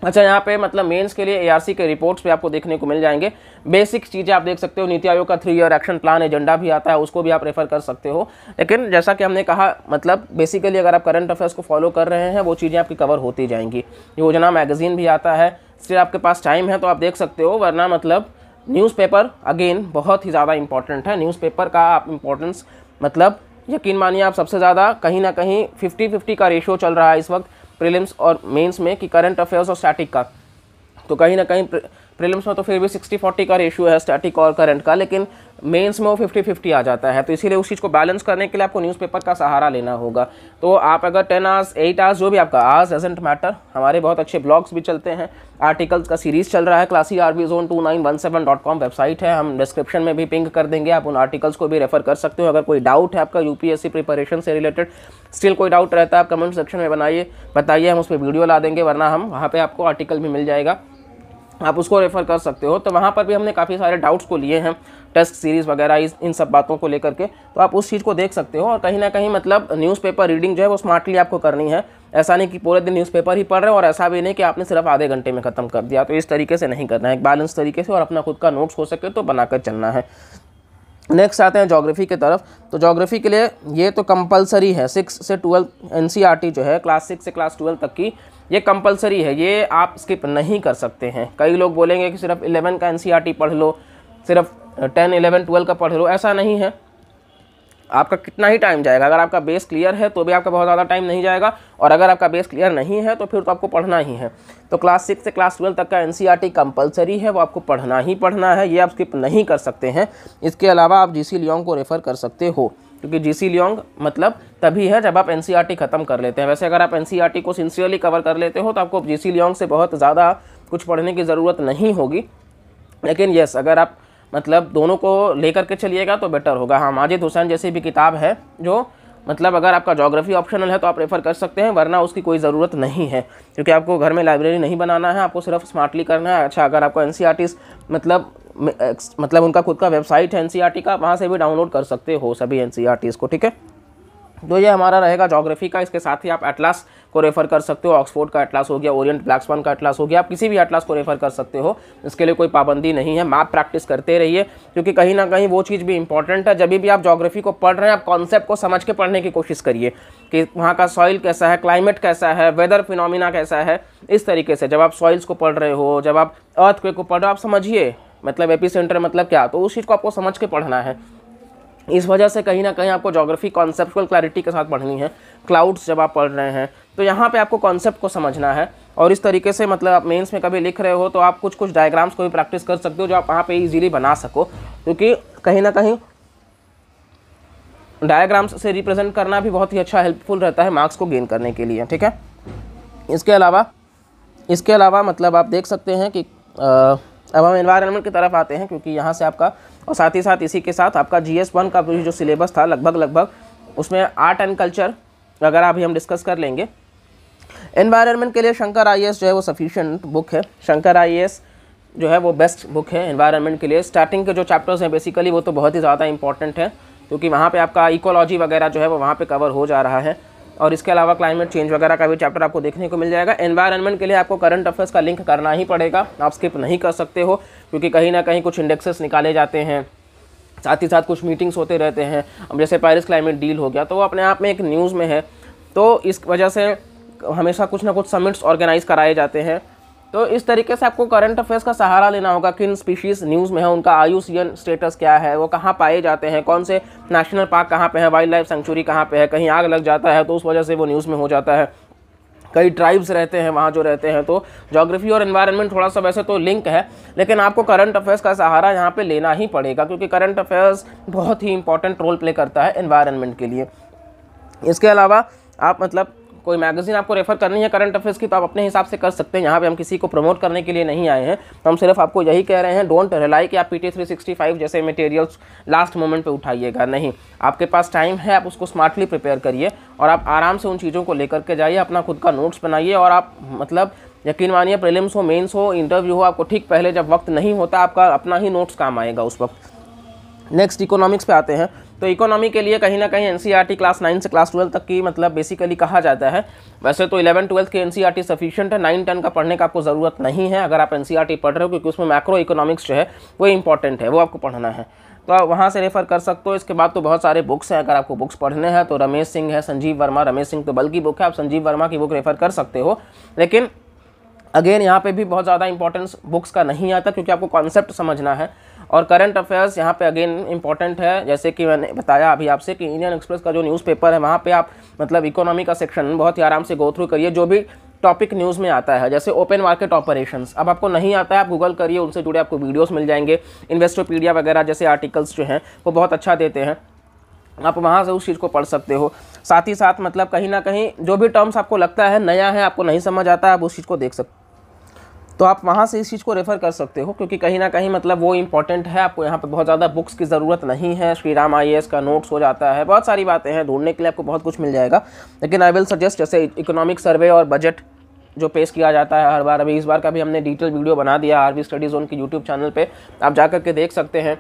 अच्छा, यहाँ पे मतलब मेंस के लिए ARC के रिपोर्ट्स पे आपको देखने को मिल जाएंगे बेसिक चीज़ें, आप देख सकते हो। नीति आयोग का 3 ईयर एक्शन प्लान एजेंडा भी आता है, उसको भी आप रेफ़र कर सकते हो। लेकिन जैसा कि हमने कहा मतलब बेसिकली अगर आप करंट अफेयर्स को फॉलो कर रहे हैं वो चीज़ें आपकी कवर होती जाएंगी। योजना मैगजीन भी आता है, सिर्फ आपके पास टाइम है तो आप देख सकते हो, वरना मतलब न्यूज़पेपर अगेन बहुत ही ज़्यादा इंपॉर्टेंट है। न्यूज़पेपर का आप इम्पोर्टेंस मतलब यकीन मानिए आप सबसे ज़्यादा कहीं ना कहीं 50-50 का रेशियो चल रहा है इस वक्त प्रीलिम्स और मेंस में कि करंट अफेयर्स और स्टैटिक का, तो कहीं ना कहीं प्रीलिम्स में तो फिर भी 60-40 का रेशियो है स्टैटिक और करंट का, लेकिन मेंस में वो 50-50 आ जाता है। तो इसीलिए उस चीज़ को बैलेंस करने के लिए आपको न्यूज़पेपर का सहारा लेना होगा। तो आप अगर 10 आवर्स 8 आवर्स जो भी आपका आवर्स डजंट मैटर, हमारे बहुत अच्छे ब्लॉग्स भी चलते हैं, आर्टिकल्स का सीरीज़ चल रहा है, classicrbzone2917.com वेबसाइट है, हम डिस्क्रिप्शन में भी पिंग कर देंगे, आप उन आर्टिकल्स को भी रेफर कर सकते हो। अगर कोई डाउट है आपका यूपीएससी प्रिपरेशन से रिलेटेड, स्टिल कोई डाउट रहता है आप कमेंट सेक्शन में बताइए, हम उस पर वीडियो ला देंगे, वरना हम वहाँ पर आपको आर्टिकल भी मिल जाएगा, आप उसको रेफ़र कर सकते हो। तो वहाँ पर भी हमने काफ़ी सारे डाउट्स को लिए हैं, टेस्ट सीरीज़ वगैरह इन सब बातों को लेकर के, तो आप उस चीज़ को देख सकते हो। और कहीं ना कहीं मतलब न्यूज़पेपर रीडिंग जो है वो स्मार्टली आपको करनी है। ऐसा नहीं कि पूरे दिन न्यूज़पेपर ही पढ़ रहे हो, और ऐसा भी नहीं कि आपने सिर्फ आधे घंटे में ख़त्म कर दिया। तो इस तरीके से नहीं करना है, एक बैलेंस तरीके से, और अपना खुद का नोट्स हो सके तो बनाकर चलना है। नेक्स्ट आते हैं ज्योग्राफी की तरफ। तो ज्योग्राफी के लिए ये तो कंपलसरी है, 6 से 12 एनसीईआरटी जो है क्लास 6 से क्लास 12 तक की, ये कंपलसरी है, ये आप स्किप नहीं कर सकते हैं। कई लोग बोलेंगे कि सिर्फ 11 का एनसीईआरटी पढ़ लो, सिर्फ 10, 11, 12 का पढ़ लो, ऐसा नहीं है। आपका कितना ही टाइम जाएगा, अगर आपका बेस क्लियर है तो भी आपका बहुत ज़्यादा टाइम नहीं जाएगा, और अगर आपका बेस क्लियर नहीं है तो फिर तो आपको पढ़ना ही है। तो क्लास 6 से क्लास 12 तक का एनसीईआरटी कंपलसरी है, वो आपको पढ़ना ही पढ़ना है, ये आप स्किप नहीं कर सकते हैं। इसके अलावा आप जीसी लियोंग को रेफ़र कर सकते हो, क्योंकि जीसी लियोंग मतलब तभी है जब आप एनसीईआरटी ख़त्म कर लेते हैं। वैसे अगर आप एनसीईआरटी को सिंसियरली कवर कर लेते हो तो आपको जीसी लियोंग से बहुत ज़्यादा कुछ पढ़ने की ज़रूरत नहीं होगी। लेकिन यस, अगर आप मतलब दोनों को लेकर के चलिएगा तो बेटर होगा। हाँ, माजिद हुसैन जैसी भी किताब है जो मतलब अगर आपका ज्योग्राफी ऑप्शनल है तो आप रेफ़र कर सकते हैं, वरना उसकी कोई ज़रूरत नहीं है, क्योंकि आपको घर में लाइब्रेरी नहीं बनाना है, आपको सिर्फ स्मार्टली करना है। अच्छा, अगर आपको एनसीईआरटी मतलब उनका खुद का वेबसाइट है एनसीईआरटी का, वहाँ से भी डाउनलोड कर सकते हो सभी एनसीईआरटीज़ को, ठीक है। तो ये हमारा रहेगा ज्योग्राफी का। इसके साथ ही आप एटलास को रेफ़र कर सकते हो, ऑक्सफोर्ड का एटलास हो गया, ओरिएंट ब्लैक स्वान का एटलास हो गया, आप किसी भी एटलास को रेफ़र कर सकते हो, इसके लिए कोई पाबंदी नहीं है। मैप प्रैक्टिस करते रहिए, क्योंकि कहीं ना कहीं वो चीज़ भी इंपॉर्टेंट है। जब भी आप ज्योग्राफी को पढ़ रहे हैं, आप कॉन्सेप्ट को समझ के पढ़ने की कोशिश करिए कि वहाँ का सॉइल कैसा है, क्लाइमेट कैसा है, वेदर फिनोमिना कैसा है। इस तरीके से जब आप सॉइल्स को पढ़ रहे हो, जब आप अर्थक्वेक को पढ़ रहे हो, आप समझिए मतलब एपिसेंटर मतलब क्या, तो उस चीज़ को आपको समझ के पढ़ना है। इस वजह से कहीं ना कहीं आपको ज्योग्राफी कॉन्सेप्चुअल क्लैरिटी के साथ पढ़नी है। क्लाउड्स जब आप पढ़ रहे हैं तो यहाँ पे आपको कॉन्सेप्ट को समझना है, और इस तरीके से मतलब आप मेंस में कभी लिख रहे हो तो आप कुछ डायग्राम्स को भी प्रैक्टिस कर सकते हो, जो आप वहाँ पे इजीली बना सको, क्योंकि कहीं ना कहीं डायग्राम्स से रिप्रेजेंट करना भी बहुत ही अच्छा हेल्पफुल रहता है मार्क्स को गेन करने के लिए, ठीक है। इसके अलावा मतलब आप देख सकते हैं कि अब हम एनवायरनमेंट की तरफ आते हैं, क्योंकि यहाँ से आपका, और साथ ही साथ इसी के साथ आपका GS1 का जो सिलेबस था लगभग उसमें आर्ट एंड कल्चर वगैरह भी हम डिस्कस कर लेंगे। एनवायरनमेंट के लिए शंकर IAS जो है वो सफिशिएंट बुक है। शंकर IAS जो है वो बेस्ट बुक है एनवायरनमेंट के लिए। स्टार्टिंग के जो चैप्टर्स हैं बेसिकली वो तो बहुत ही ज़्यादा इंपॉर्टेंट है, क्योंकि वहाँ पे आपका इकोलॉजी वगैरह जो है वो वहाँ पे कवर हो जा रहा है, और इसके अलावा क्लाइमेट चेंज वगैरह का भी चैप्टर आपको देखने को मिल जाएगा। एनवायरनमेंट के लिए आपको करंट अफेयर्स का लिंक करना ही पड़ेगा, आप स्किप नहीं कर सकते हो, क्योंकि कहीं ना कहीं कुछ इंडेक्सेस निकाले जाते हैं, साथ ही साथ कुछ मीटिंग्स होते रहते हैं। अब जैसे पेरिस क्लाइमेट डील हो गया तो वो अपने आप में एक न्यूज़ में है, तो इस वजह से हमेशा कुछ ना कुछ समिट्स ऑर्गेनाइज कराए जाते हैं। तो इस तरीके से आपको करंट अफेयर्स का सहारा लेना होगा। किन स्पीशीज़ न्यूज़ में है, उनका IUCN स्टेटस क्या है, वो कहाँ पाए जाते हैं, कौन से नेशनल पार्क कहाँ पे है, वाइल्ड लाइफ सेंचुरी कहाँ पे है, कहीं आग लग जाता है तो उस वजह से वो न्यूज़ में हो जाता है, कई ट्राइब्स रहते हैं वहाँ जो रहते हैं। तो ज्योग्राफी और एनवायरनमेंट थोड़ा सा वैसे तो लिंक है, लेकिन आपको करंट अफेयर्स का सहारा यहाँ पे लेना ही पड़ेगा, क्योंकि करंट अफेयर्स बहुत ही इंपॉर्टेंट रोल प्ले करता है एनवायरनमेंट के लिए। इसके अलावा आप मतलब कोई मैगजीन आपको रेफर करनी है करंट अफेयर्स की तो आप अपने हिसाब से कर सकते हैं। यहाँ पे हम किसी को प्रमोट करने के लिए नहीं आए हैं, तो हम सिर्फ आपको यही कह रहे हैं, डोंट रिलाई कि आप PT 365 जैसे मटेरियल्स लास्ट मोमेंट पे उठाइएगा। नहीं, आपके पास टाइम है, आप उसको स्मार्टली प्रिपेयर करिए और आप आराम से उन चीज़ों को लेकर के जाइए, अपना खुद का नोट्स बनाइए। और आप मतलब यकीन मानिए प्रीलिम्स हो, मेंस हो, इंटरव्यू हो, आपको ठीक पहले जब वक्त नहीं होता आपका अपना ही नोट्स काम आएगा उस वक्त। नेक्स्ट इकोनॉमिक्स पे आते हैं। तो इकोनॉमी के लिए कहीं ना कहीं NCERT क्लास 9 से क्लास 12 तक की मतलब बेसिकली कहा जाता है। वैसे तो 11-12 के NCERT सफिशिएंट है, 9-10 का पढ़ने का आपको ज़रूरत नहीं है अगर आप NCERT पढ़ रहे हो, क्योंकि उसमें मैक्रो इकोनॉमिक्स जो है वो इंपॉर्टेंट है, वो आपको पढ़ना है, तो आप वहाँ से रेफ़र कर सकते हो। इसके बाद तो बहुत सारे बुक्स हैं, अगर आपको बुक्स पढ़ने हैं तो रमेश सिंह है, संजीव वर्मा, रमेश सिंह तो बल की बुक है, आप संजीव वर्मा की बुक रेफ़र कर सकते हो। लेकिन अगेन यहाँ पे भी बहुत ज़्यादा इंपॉर्टेंस बुक्स का नहीं आता, क्योंकि आपको कॉन्सेप्ट समझना है। और करंट अफेयर्स यहाँ पे अगेन इंपॉर्टेंट है, जैसे कि मैंने बताया अभी आपसे कि इंडियन एक्सप्रेस का जो न्यूज़पेपर है वहाँ पे आप मतलब इकोनॉमी का सेक्शन बहुत ही आराम से गो थ्रू करिए। जो भी टॉपिक न्यूज़ में आता है, जैसे ओपन मार्केट ऑपरेशंस। अब आपको नहीं आता है, आप गूगल करिए, उनसे जुड़े आपको वीडियोस मिल जाएंगे। इन्वेस्टोपीडिया वगैरह जैसे आर्टिकल्स जो हैं वो बहुत अच्छा देते हैं, आप वहाँ से उस चीज़ को पढ़ सकते हो। साथ ही साथ मतलब कहीं ना कहीं जो भी टर्म्स आपको लगता है नया है, आपको नहीं समझ आता है, आप उस चीज़ को देख सकते, तो आप वहाँ से इस चीज़ को रेफ़र कर सकते हो, क्योंकि कहीं ना कहीं मतलब वो इंपॉर्टेंट है। आपको यहाँ पे बहुत ज़्यादा बुक्स की ज़रूरत नहीं है, श्री राम IAS का नोट्स हो जाता है, बहुत सारी बातें हैं, ढूंढने के लिए आपको बहुत कुछ मिल जाएगा। लेकिन आई विल सजेस्ट जैसे इकोनॉमिक सर्वे और बजट जो पेश किया जाता है हर बार, अभी इस बार का भी हमने डिटेल वीडियो बना दिया RV स्टडी जोन के यूट्यूब चैनल पर, आप जा कर के देख सकते हैं।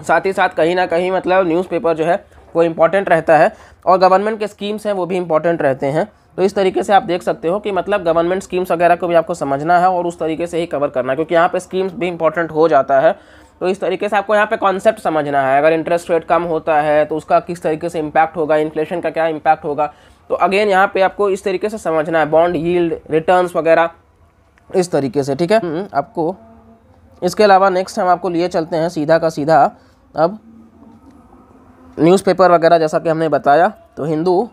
साथ ही साथ कहीं ना कहीं मतलब न्यूज़पेपर जो है वो इम्पॉर्टेंट रहता है, और गवर्नमेंट के स्कीम्स हैं वो भी इम्पॉर्टेंट रहते हैं। तो इस तरीके से आप देख सकते हो कि मतलब गवर्नमेंट स्कीम्स वगैरह को भी आपको समझना है और उस तरीके से ही कवर करना है, क्योंकि यहाँ पे स्कीम्स भी इंपॉर्टेंट हो जाता है। तो इस तरीके से आपको यहाँ पे कॉन्सेप्ट समझना है, अगर इंटरेस्ट रेट कम होता है तो उसका किस तरीके से इम्पैक्ट होगा, इन्फ्लेशन का क्या इम्पैक्ट होगा, तो अगेन यहाँ पे आपको इस तरीके से समझना है, बॉन्ड यील्ड, रिटर्न्स वगैरह इस तरीके से, ठीक है आपको। इसके अलावा नेक्स्ट हम आपको लिए चलते हैं सीधा का सीधा अब न्यूज़पेपर वगैरह, जैसा कि हमने बताया तो हिंदू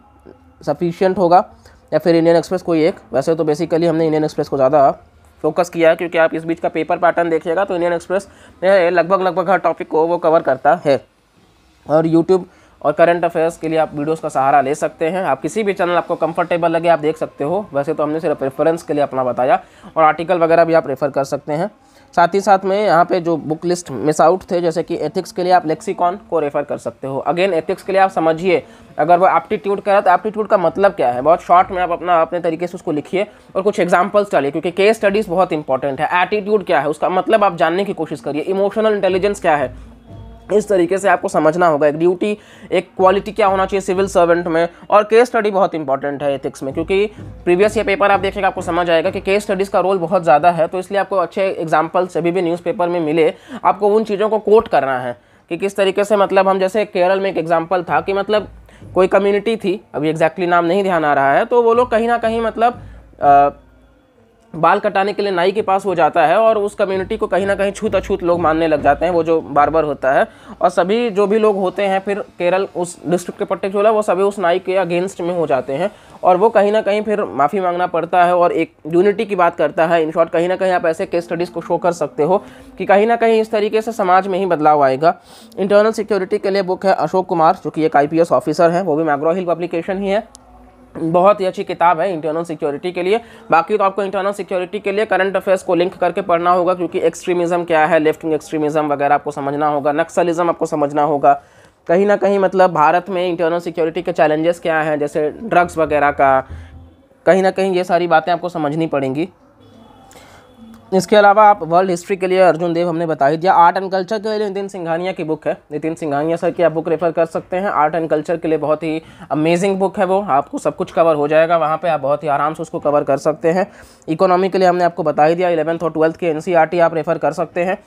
सफिशिएंट होगा या फिर इंडियन एक्सप्रेस कोई एक। वैसे तो बेसिकली हमने इंडियन एक्सप्रेस को ज़्यादा फोकस किया है, क्योंकि आप इस बीच का पेपर पैटर्न देखिएगा तो इंडियन एक्सप्रेस लगभग हर टॉपिक को वो कवर करता है। और यूट्यूब और करंट अफेयर्स के लिए आप वीडियोस का सहारा ले सकते हैं, आप किसी भी चैनल आपको कंफर्टेबल लगे आप देख सकते हो। वैसे तो हमने सिर्फ रेफरेंस के लिए अपना बताया, और आर्टिकल वगैरह भी आप रेफ़र कर सकते हैं। साथ ही साथ में यहाँ पे जो बुक लिस्ट मिस आउट थे, जैसे कि एथिक्स के लिए आप लेक्सिकॉन को रेफ़र कर सकते हो। अगेन एथिक्स के लिए आप समझिए, अगर वो एप्टीट्यूड का है तो एप्टीट्यूड का मतलब क्या है, बहुत शॉर्ट में आप अपने तरीके से उसको लिखिए और कुछ एग्जांपल्स डालिए, क्योंकि केस स्टडीज़ बहुत इंपॉर्टेंट है। एटीट्यूड क्या है उसका मतलब आप जानने की कोशिश करिए। इमोशनल इंटेलिजेंस क्या है, इस तरीके से आपको समझना होगा। एक ड्यूटी, एक क्वालिटी क्या होना चाहिए सिविल सर्वेंट में, और केस स्टडी बहुत इंपॉर्टेंट है एथिक्स में, क्योंकि प्रीवियस ये पेपर आप देखिएगा आपको समझ आएगा कि केस स्टडीज़ का रोल बहुत ज़्यादा है। तो इसलिए आपको अच्छे एग्जाम्पल सभी भी न्यूज़पेपर में मिले, आपको उन चीज़ों को कोट करना है कि किस तरीके से, मतलब हम जैसे केरल में एक एग्जाम्पल था कि मतलब कोई कम्युनिटी थी, अभी एग्जैक्टली नाम नहीं ध्यान आ रहा है, तो वो लोग कहीं ना कहीं मतलब बाल कटाने के लिए नाई के पास हो जाता है, और उस कम्युनिटी को कहीं ना कहीं छूत अछूत लोग मानने लग जाते हैं, वो जो बार्बर होता है। और सभी जो भी लोग होते हैं फिर केरल उस डिस्ट्रिक्ट के पर्टिकुलर, वो सभी उस नाई के अगेंस्ट में हो जाते हैं, और वो कहीं ना कहीं फिर माफ़ी मांगना पड़ता है और एक यूनिटी की बात करता है। इन शॉर्ट कहीं ना कहीं आप ऐसे केस स्टडीज़ को शो कर सकते हो कि कहीं ना कहीं इस तरीके से समाज में ही बदलाव आएगा। इंटरनल सिक्योरिटी के लिए बुक है अशोक कुमार, जो कि एक IPS ऑफिसर है, वो भी मैग्रो हिल पब्लिकेशन ही है। बहुत ही अच्छी किताब है इंटरनल सिक्योरिटी के लिए। बाकी तो आपको इंटरनल सिक्योरिटी के लिए करंट अफेयर्स को लिंक करके पढ़ना होगा, क्योंकि एक्सट्रीमिज्म क्या है, लेफ्ट विंग एक्सट्रीमिज्म वगैरह आपको समझना होगा, नक्सलिज्म आपको समझना होगा। कहीं ना कहीं मतलब भारत में इंटरनल सिक्योरिटी के चैलेंजेस क्या हैं, जैसे ड्रग्स वगैरह का, कहीं ना कहीं ये सारी बातें आपको समझनी पड़ेंगी। इसके अलावा आप वर्ल्ड हिस्ट्री के लिए अर्जुन देव हमने बता ही दिया। आर्ट एंड कल्चर के लिए नितिन सिंघानिया की बुक है, नितिन सिंघानिया सर की आप बुक रेफर कर सकते हैं। आर्ट एंड कल्चर के लिए बहुत ही अमेजिंग बुक है वो, आपको सब कुछ कवर हो जाएगा वहाँ पे, आप बहुत ही आराम से उसको कवर कर सकते हैं। इकोनॉमी के लिए हमने आपको बता ही दिया, 11th और 12th के NCERT आप रेफर कर सकते हैं।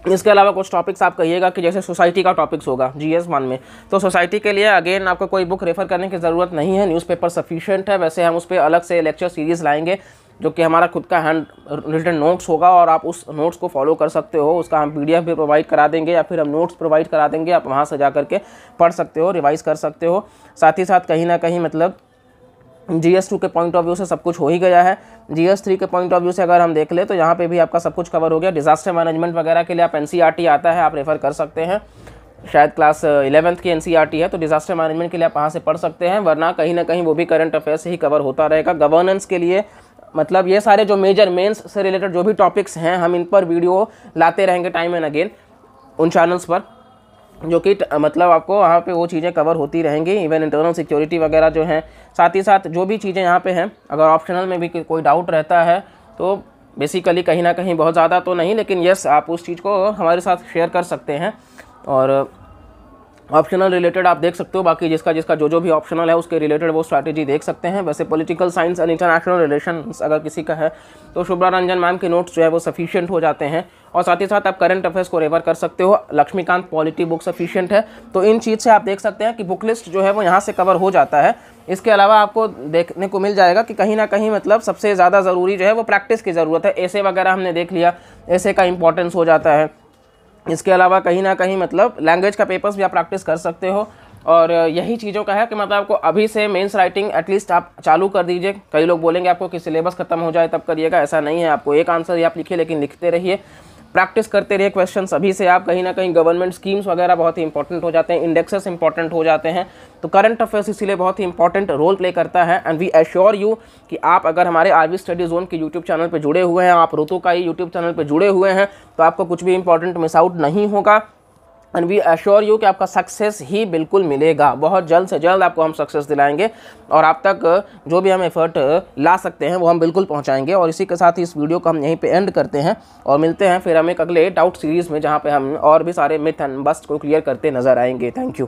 इसके अलावा कुछ टॉपिक्स आप कहिएगा कि जैसे सोसाइटी का टॉपिक्स होगा GS 1 में, तो सोसाइटी के लिए अगेन आपको कोई बुक रेफर करने की ज़रूरत नहीं है, न्यूज़पेपर सफिशिएंट है। वैसे हम उस पर अलग से लेक्चर सीरीज़ लाएंगे, जो कि हमारा खुद का हैंड रिटन नोट्स होगा, और आप उस नोट्स को फॉलो कर सकते हो। उसका हम PDF भी प्रोवाइड करा देंगे, या फिर हम नोट्स प्रोवाइड करा देंगे, आप वहाँ से जा करके पढ़ सकते हो, रिवाइज़ कर सकते हो। साथ ही साथ कहीं ना कहीं मतलब GS 2 के पॉइंट ऑफ व्यू से सब कुछ हो ही गया है। GS 3 के पॉइंट ऑफ व्यू से अगर हम देख ले तो यहाँ पे भी आपका सब कुछ कवर हो गया। डिजास्टर मैनेजमेंट वगैरह के लिए आप NCERT आता है, आप रेफ़र कर सकते हैं। शायद क्लास 11th की NCERT है, तो डिजास्टर मैनेजमेंट के लिए आप वहाँ से पढ़ सकते हैं, वरना कहीं ना कहीं वो भी करंट अफेयर्स से ही कवर होता रहेगा। गवर्नेंस के लिए मतलब ये सारे जो मेजर मेंस से रिलेटेड जो भी टॉपिक्स हैं, हम इन पर वीडियो लाते रहेंगे टाइम एंड अगेन उन चैनल्स पर, जो कि मतलब आपको वहाँ पे वो चीज़ें कवर होती रहेंगी, इवन इंटरनल सिक्योरिटी वगैरह जो हैं। साथ ही साथ जो भी चीज़ें यहाँ पे हैं, अगर ऑप्शनल में भी कोई डाउट रहता है तो बेसिकली कहीं ना कहीं बहुत ज़्यादा तो नहीं, लेकिन यस आप उस चीज़ को हमारे साथ शेयर कर सकते हैं। और ऑप्शनल रिलेटेड आप देख सकते हो, बाकी जिसका जिसका जो भी ऑप्शनल है उसके रिलेटेड वो स्ट्रैटेजी देख सकते हैं। वैसे political science and international relations अगर किसी का है तो शुभ्रा रंजन मैम के नोट्स जो है वो सफिशिएंट हो जाते हैं। और साथ ही साथ आप करंट अफेयर्स को रेफर कर सकते हो, लक्ष्मीकांत पॉलिटी बुक सफिशिएंट है। तो इन चीज़ से आप देख सकते हैं कि बुक लिस्ट जो है वो यहाँ से कवर हो जाता है। इसके अलावा आपको देखने को मिल जाएगा कि कहीं ना कहीं मतलब सबसे ज़्यादा ज़रूरी जो है वो प्रैक्टिस की ज़रूरत है। ऐसे वगैरह हमने देख लिया, ऐसे का इंपॉर्टेंस हो जाता है। इसके अलावा कहीं ना कहीं मतलब लैंग्वेज का पेपर्स भी आप प्रैक्टिस कर सकते हो। और यही चीज़ों का है कि मतलब आपको अभी से मेंस राइटिंग एटलीस्ट आप चालू कर दीजिए। कई लोग बोलेंगे आपको कि सिलेबस खत्म हो जाए तब करिएगा, ऐसा नहीं है। आपको एक आंसर ही आप लिखिए, लेकिन लिखते रहिए, प्रैक्टिस करते रहिए क्वेश्चन। अभी से आप कहीं ना कहीं गवर्नमेंट स्कीम्स वगैरह बहुत ही इंपॉर्टेंट हो जाते हैं, इंडेक्सेस इंपॉर्टेंट हो जाते हैं, तो करंट अफेयर्स इसीलिए बहुत ही इंपॉर्टेंट रोल प्ले करता है। एंड वी एश्योर यू कि आप अगर हमारे आरवी स्टडी जोन के यूट्यूब चैनल पर जुड़े हुए हैं, आप ऋतु का ही यूट्यूब चैनल पर जुड़े हुए हैं, तो आपको कुछ भी इंपॉर्टेंट मिस आउट नहीं होगा। एंड वी एश्योर यू कि आपका सक्सेस ही बिल्कुल मिलेगा, बहुत जल्द से जल्द आपको हम सक्सेस दिलाएंगे और आप तक जो भी हम एफर्ट ला सकते हैं वो हम बिल्कुल पहुंचाएंगे। और इसी के साथ ही इस वीडियो को हम यहीं पे एंड करते हैं और मिलते हैं फिर हम एक अगले डाउट सीरीज़ में, जहां पे हम और भी सारे मिथ एंड बस्ट को क्लियर करते नजर आएंगे। Thank you.